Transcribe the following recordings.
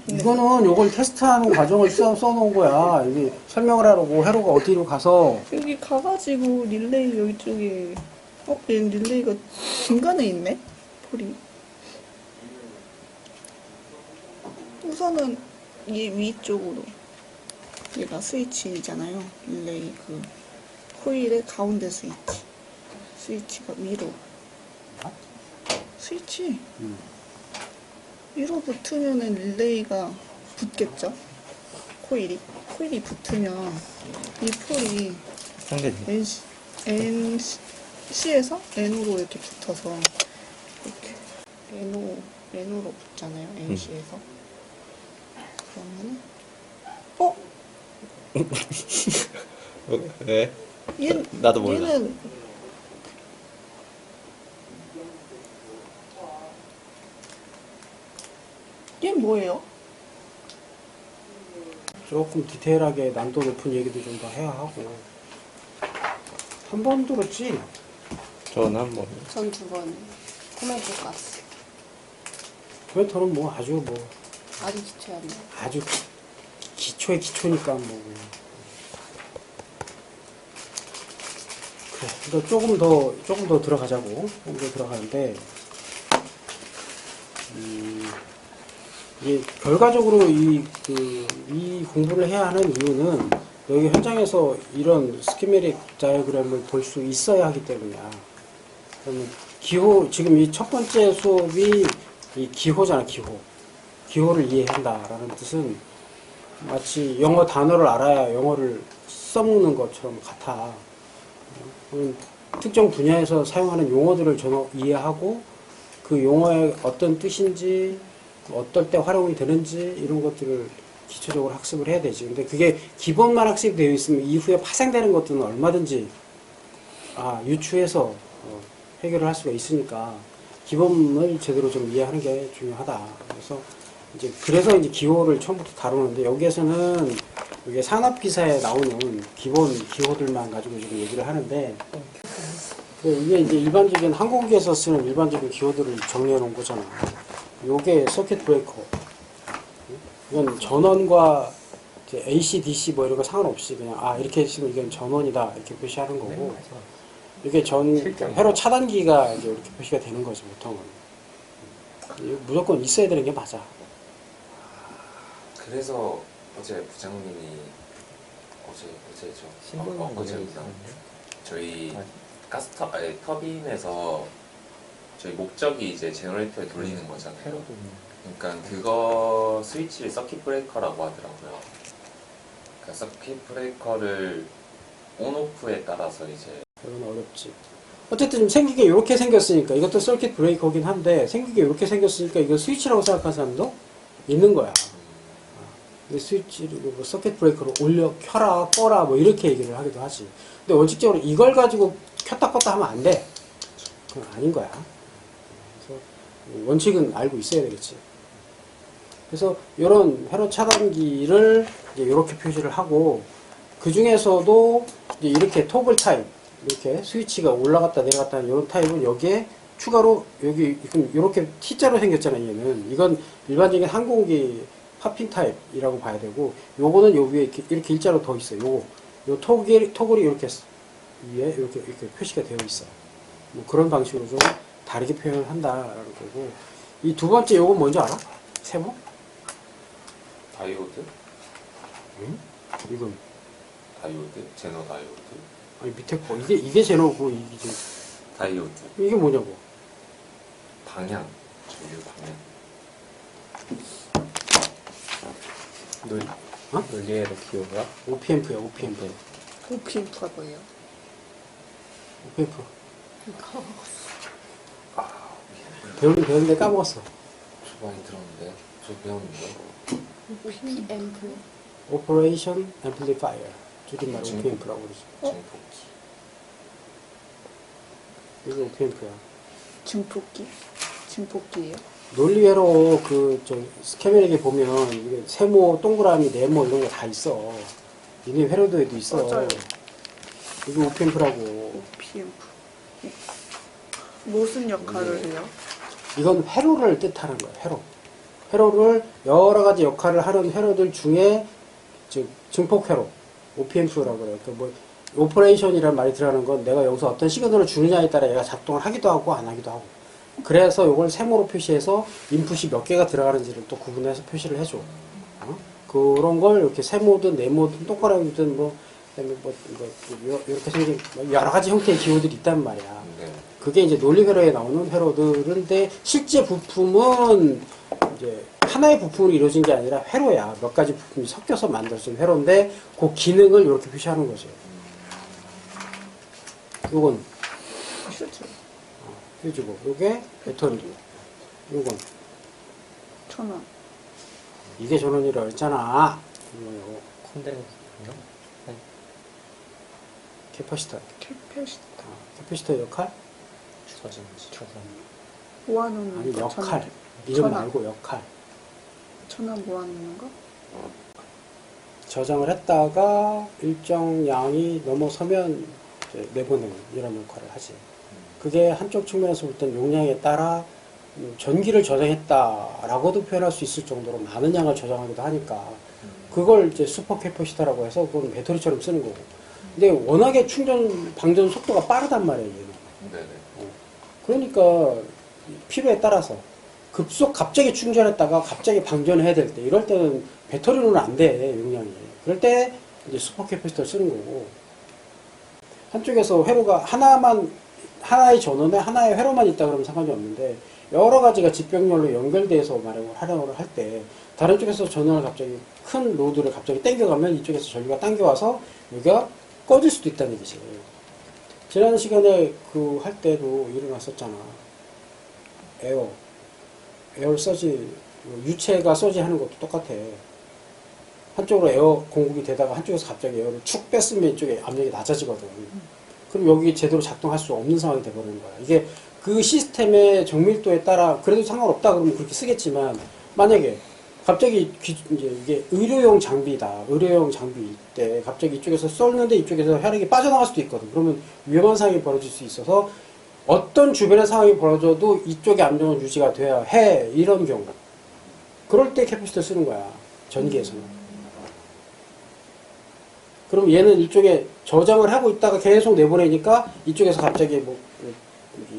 이거는 요걸 테스트하는 과정을 써놓은 거야. 이게 설명을 하라고 회로가 어디로 가서. 여기 가가지고 릴레이 여기 쪽에 얘 릴레이가 중간에 있네? 폴이. 우선은 이 위쪽으로 얘가 스위치잖아요. 릴레이 그 코일의 가운데 스위치가 위로 스위치 위로 붙으면은 릴레이가 붙겠죠. 코일이 붙으면 이 폴이 상대지. NC에서 N으로 이렇게 붙어서 이렇게 N으로 붙잖아요. NC에서 그러면은 왜? 얘 나도 몰라. 얘는 얘 뭐예요? 조금 디테일하게 난도 높은 얘기도 좀 더 해야 하고. 한 번 들었지? 전 한 번. 전 2번 코멘트 가스. 코멘터는 뭐 아주 아주 기초였네. 아주 기초의 기초니까 뭐. 그래. 그러니까 조금 더 들어가자고. 조금 더 들어가는데, 이게 결과적으로 이 공부를 해야 하는 이유는 여기 현장에서 이런 스키메릭 다이어그램을 볼 수 있어야 하기 때문이야. 그러면 지금 이 첫 번째 수업이 이 기호잖아, 기호를 이해한다라는 뜻은 마치 영어 단어를 알아야 영어를 써먹는 것처럼 같아. 특정 분야에서 사용하는 용어들을 이해하고 그 용어의 어떤 뜻인지 어떨 때 활용이 되는지 이런 것들을 기초적으로 학습을 해야 되지. 근데 그게 기본만 학습이 되어 있으면 이후에 파생되는 것들은 얼마든지 유추해서 해결을 할 수가 있으니까 기본을 제대로 좀 이해하는 게 중요하다. 그래서 이제 기호를 처음부터 다루는데 여기에서는 이게 산업기사에 나오는 기본 기호들만 가지고 지금 얘기를 하는데 이게 이제 일반적인 항공기에서 쓰는 일반적인 기호들을 정리해 놓은 거잖아. 요게 서킷 브레이커. 이건 전원과 AC, DC 뭐 이런 거 상관없이 그냥 이렇게 했으면 이건 전원이다 이렇게 표시하는 거고 이게 회로 차단기가 이제 이렇게 표시가 되는 거지 보통은. 무조건 있어야 되는 게 맞아. 그래서 어제 부장님이 어제인가 저희 터빈에서 저희 목적이 이제 제너레이터에 돌리는 거잖아요. 그러니까 그거 스위치를 서킷 브레이커라고 하더라고요. 그러니까 서킷 브레이커를 온오프에 따라서 이제 이건 어렵지. 어쨌든 좀 생기게 이렇게 생겼으니까 이것도 서킷 브레이커긴 한데 생기게 이렇게 생겼으니까 이거 스위치라고 생각하는 사람도 있는 거야. 스위치를 뭐 서킷 브레이커로 올려 켜라 꺼라 뭐 이렇게 얘기를 하기도 하지. 근데 원칙적으로 이걸 가지고 켰다 껐다 하면 안 돼. 그건 아닌 거야. 그래서 원칙은 알고 있어야 되겠지. 그래서 이런 회로 차단기를 이제 이렇게 표시를 하고 그 중에서도 이제 이렇게 토글 타입 이렇게 스위치가 올라갔다 내려갔다 하는 이런 타입은 여기에 추가로 여기 이렇게 T자로 생겼잖아요. 얘는 이건 일반적인 항공기 팝핑 타입이라고 봐야 되고 요거는 요 위에 이렇게 일자로 더 있어요. 요 토글이 이렇게 위에 이렇게 표시가 되어 있어요. 뭐 그런 방식으로 좀 다르게 표현을 한다라는 거고 이 두 번째 요건 뭔지 알아? 세모? 다이오드? 응? 이건 다이오드? 제너 다이오드? 아니 밑에 거 이게 제너고 이게 다이오드 이게 뭐냐고? 방향 전류 방향 논리에서 기호가 OPMP야 OPMP. OPMP가 뭐예요? OPMP. 배웠는데 까먹었어. 저 많이 들었는데 저 배웠는데 OPMP. Operation Amplifier. 줄임말 OPMP라고 그러지. 증폭기 이게 OPMP야. 증폭기예요? 논리회로 스캐메릭에 보면 이게 세모, 동그라미, 네모 이런 거 다 있어. 이네 회로도에도 있어. 맞아요. 이게 OPMP라고. OPMP. 무슨 역할을 해요? 이건 회로를 뜻하는 거야. 회로. 회로를 여러 가지 역할을 하는 회로들 중에 즉 증폭 회로, OPM프라고 그래요. 뭐 오퍼레이션이라는 말이 들어가는 건 내가 여기서 어떤 시그널을 주느냐에 따라 얘가 작동을 하기도 하고 안 하기도 하고. 그래서 이걸 세모로 표시해서 인풋이 몇 개가 들어가는지를 또 구분해서 표시를 해줘. 그런 걸 이렇게 세모든 네모든 동그라미든 뭐 그다음에 뭐 이렇게 생긴 여러 가지 형태의 기호들이 있단 말이야. 네. 그게 이제 논리 회로에 나오는 회로들인데 실제 부품은 이제 하나의 부품으로 이루어진 게 아니라 회로야. 몇 가지 부품이 섞여서 만들어진 회로인데 그 기능을 이렇게 표시하는 거죠. 요건 슈즈. 휴지고, 요게 배터리. 요건 전원. 이게 전원이라고 했잖아. 요거 콘덴서인가? 아니, 캐파시터. 캐패시터. 캐파시터 역할? 저장. 모아놓는 아니 거. 역할. 이름 전원. 말고 역할. 전원 모아놓는 거? 저장을 했다가 일정 양이 넘어서면 이제 내보내는 이런 역할을 하지. 그게 한쪽 측면에서 볼 땐 용량에 따라 전기를 저장했다라고도 표현할 수 있을 정도로 많은 양을 저장하기도 하니까 그걸 이제 슈퍼 캐퍼시터라고 해서 그건 배터리처럼 쓰는 거고. 근데 워낙에 충전 방전 속도가 빠르단 말이에요. 얘는. 네네. 그러니까 필요에 따라서 급속 갑자기 충전했다가 갑자기 방전을 해야 될 때 이럴 때는 배터리로는 안 돼, 용량이. 그럴 때 이제 슈퍼 캐퍼시터를 쓰는 거고. 한쪽에서 회로가 하나의 전원에 하나의 회로만 있다 그러면 상관이 없는데 여러 가지가 직병렬로 연결돼서 활용을 할 때 다른 쪽에서 전원을 갑자기 큰 로드를 갑자기 당겨가면 이쪽에서 전기가 당겨와서 여기가 꺼질 수도 있다는 얘기지. 지난 시간에 그 할 때도 일어났었잖아. 에어 서지, 유체가 서지 하는 것도 똑같아. 한쪽으로 에어 공급이 되다가 한쪽에서 갑자기 에어를 축 뺐으면 이쪽에 압력이 낮아지거든. 그럼 여기 제대로 작동할 수 없는 상황이 돼버리는 거야. 이게 그 시스템의 정밀도에 따라 그래도 상관없다 그러면 그렇게 쓰겠지만 만약에 갑자기 이제 이게 의료용 장비다. 의료용 장비일 때 갑자기 이쪽에서 쏠는데 이쪽에서 혈액이 빠져나갈 수도 있거든. 그러면 위험한 상황이 벌어질 수 있어서 어떤 주변의 상황이 벌어져도 이쪽의 안정은 유지가 돼야 해. 이런 경우. 그럴 때 캐퍼시터 쓰는 거야. 전기에서는. 그럼 얘는 이쪽에 저장을 하고 있다가 계속 내보내니까 이쪽에서 갑자기 뭐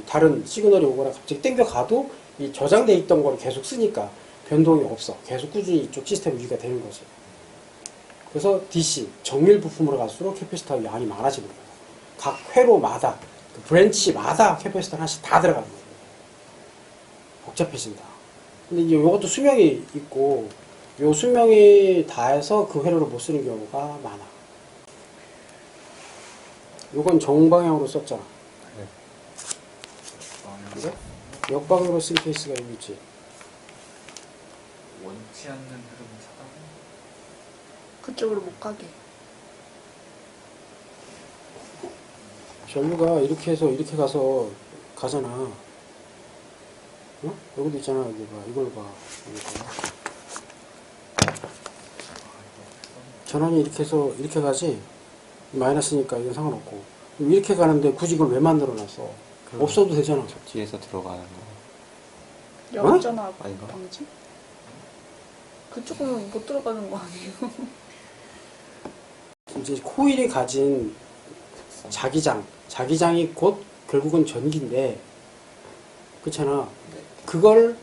다른 시그널이 오거나 갑자기 땡겨가도 이 저장돼 있던 걸 계속 쓰니까 변동이 없어. 계속 꾸준히 이쪽 시스템 유지가 되는 거지. 그래서 DC, 정밀 부품으로 갈수록 캐퍼시터 양이 많아지는 거야. 각 회로마다, 그 브랜치마다 캐퍼시터 하나씩 다 들어가는 거예요. 복잡해진다. 근데 이제 이것도 수명이 있고, 요 수명이 다해서 그 회로를 못 쓰는 경우가 많아. 요건 정방향으로 썼잖아. 네. 그래? 역방향으로 쓴 케이스가 여기 있지. 원치 않는 흐름 차단. 그쪽으로 못 가게. 전류가 이렇게 해서 이렇게 가잖아. 어? 여기도 있잖아. 여기 봐. 이걸 봐. 이거 봐. 전원이 이렇게 해서 이렇게 가지. 마이너스니까 이건 상관없고. 이렇게 가는데 굳이 이걸 왜 만들어놨어? 없어도 되잖아. 뒤에서 들어가는 거. 역전압 아닌가? 방지? 그쪽으로 못 들어가는 거 아니에요? 이제 코일이 가진 자기장이 곧 결국은 전기인데, 그렇잖아. 그걸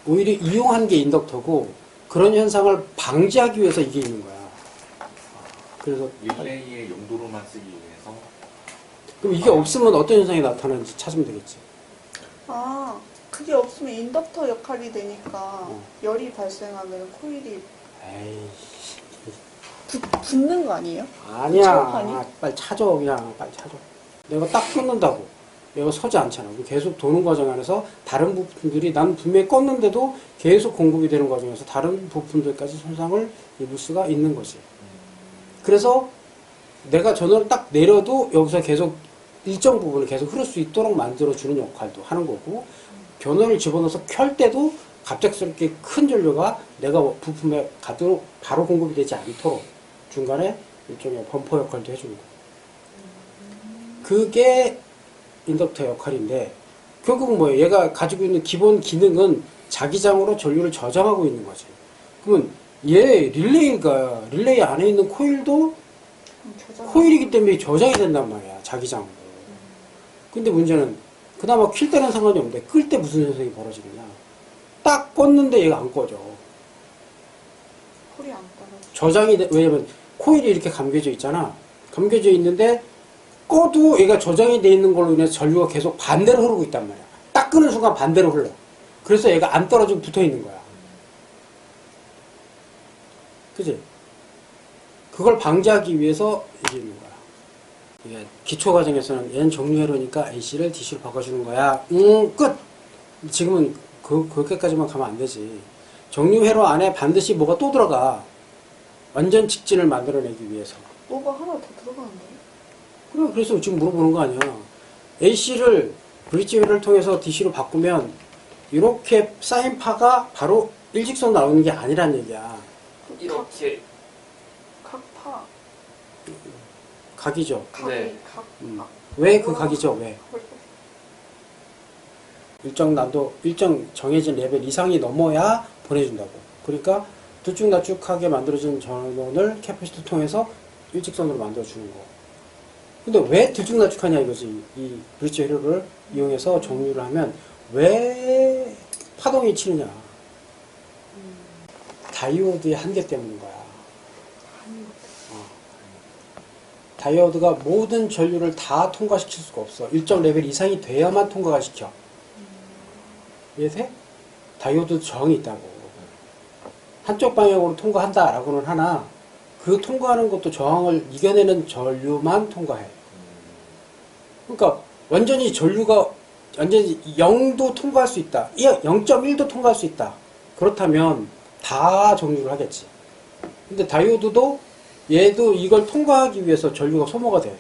오히려 이용한 게 인덕터고, 그런 현상을 방지하기 위해서 이게 있는 거야. 그래서 릴레이의 용도로만 쓰기 위해서. 그럼 이게 없으면 어떤 현상이 나타나는지 찾으면 되겠지. 아, 그게 없으면 인덕터 역할이 되니까 어. 열이 발생하면 코일이 에이, 붙는 거 아니에요? 아니야. 정확하니? 빨리 찾아. 그냥 빨리 찾아. 내가 딱 끊는다고. 얘가 서지 않잖아. 계속 도는 과정 안에서 다른 부품들이 난 분명히 껐는데도 계속 공급이 되는 과정에서 다른 부품들까지 손상을 입을 수가 있는 거지. 그래서 내가 전원을 딱 내려도 여기서 계속 일정 부분을 계속 흐를 수 있도록 만들어주는 역할도 하는 거고, 변원을 집어넣어서 켤 때도 갑작스럽게 큰 전류가 내가 부품에 가도록 바로 공급이 되지 않도록 중간에 일종의 범퍼 역할도 해주는 거고. 그게 인덕터 역할인데, 결국은 뭐예요? 얘가 가지고 있는 기본 기능은 자기장으로 전류를 저장하고 있는 거지. 그러면 얘 릴레이 안에 있는 코일도 코일이기 때문에 저장이 된단 말이야, 자기장으로. 근데 문제는 그나마 킬 때는 상관이 없는데 끌 때 무슨 현상이 벌어지느냐. 딱 껐는데 얘가 안 꺼져. 콜이 안 떨어져. 저장이 왜냐면 코일이 이렇게 감겨져 있잖아. 감겨져 있는데 꺼도 얘가 저장이 돼 있는 걸로 인해서 전류가 계속 반대로 흐르고 있단 말이야. 딱 끄는 순간 반대로 흘러. 그래서 얘가 안 떨어지고 붙어 있는 거야. 그지? 그걸 방지하기 위해서 이게 있는 거야. 이게 기초 과정에서는 얘는 정류회로니까 AC를 DC로 바꿔주는 거야. 끝! 지금은 그렇게까지만 가면 안 되지. 정류회로 안에 반드시 뭐가 또 들어가. 완전 직진을 만들어내기 위해서. 뭐가 하나 더 들어가는데? 그래, 그래서 지금 물어보는 거 아니야. AC를 브릿지 회로를 통해서 DC로 바꾸면 이렇게 쌓인 파가 바로 일직선 나오는 게 아니란 얘기야. 이렇게 각파. 각이죠. 네. 각. 왜 그 각이죠? 왜? 일정 난도, 일정 정해진 레벨 이상이 넘어야 보내준다고. 그러니까 들쭉날쭉하게 만들어진 전원을 캐패시터 통해서 일직선으로 만들어주는 거. 근데 왜 들쭉날쭉하냐 이거지. 이 브릿지 회로를 이용해서 정류를 하면 왜 파동이 치느냐. 다이오드의 한계 때문인 거야. 다이오드가 모든 전류를 다 통과시킬 수가 없어. 일정 레벨 이상이 돼야만 통과가 시켜. 이해돼? 다이오드 저항이 있다고. 한쪽 방향으로 통과한다라고는 하나, 그 통과하는 것도 저항을 이겨내는 전류만 통과해. 그러니까 완전히 전류가 완전히 0도 통과할 수 있다. 0.1도 통과할 수 있다. 그렇다면 다 정류를 하겠지. 근데 다이오드도 얘도 이걸 통과하기 위해서 전류가 소모가 돼.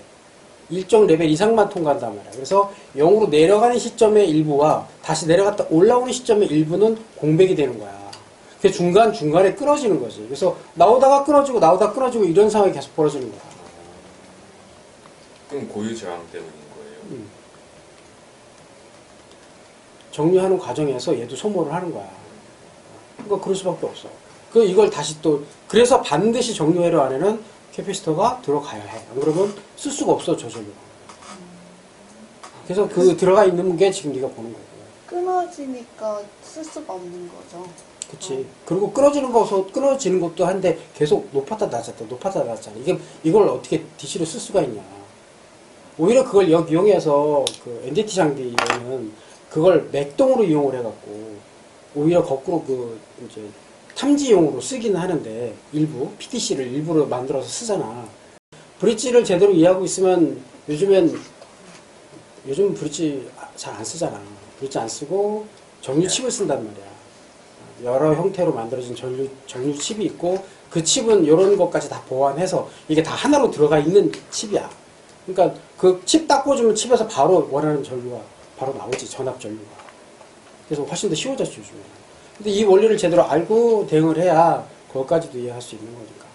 일정 레벨 이상만 통과한단 말이야. 그래서 0으로 내려가는 시점의 일부와 다시 내려갔다 올라오는 시점의 일부는 공백이 되는 거야. 그래서 중간중간에 끊어지는 거지. 그래서 나오다가 끊어지고 나오다가 끊어지고 이런 상황이 계속 벌어지는 거야. 그럼 고유 저항 때문인 거예요? 정류하는 과정에서 얘도 소모를 하는 거야. 그러니까 그럴 수밖에 없어. 이걸 다시 또 그래서 반드시 정류회로 안에는 캐패시터가 들어가야 해. 안 그러면 쓸 수가 없어, 저 전류가. 그래서 그 들어가 있는 게 지금 네가 보는 거고. 끊어지니까 쓸 수가 없는 거죠. 그치. 그리고 끊어지는 것도 한데 계속 높았다 낮았다 높았다 낮았잖아. 이걸 어떻게 DC로 쓸 수가 있냐. 오히려 그걸 이용해서 그 NDT 장비에는 그걸 맥동으로 이용을 해갖고 오히려 거꾸로 이제 탐지용으로 쓰기는 하는데 일부 PDC를 일부러 만들어서 쓰잖아. 브릿지를 제대로 이해하고 있으면 요즘 브릿지 잘 안 쓰잖아. 브릿지 안 쓰고 정류 칩을 쓴단 말이야. 여러 형태로 만들어진 정류 칩이 있고 그 칩은 이런 것까지 다 보완해서 이게 다 하나로 들어가 있는 칩이야. 그러니까 그 칩 딱 꽂으면 칩에서 바로 원하는 전류가 바로 나오지. 전압 전류가. 그래서 훨씬 더 쉬워졌지 요즘에. 근데 이 원리를 제대로 알고 대응을 해야 그것까지도 이해할 수 있는 거니까.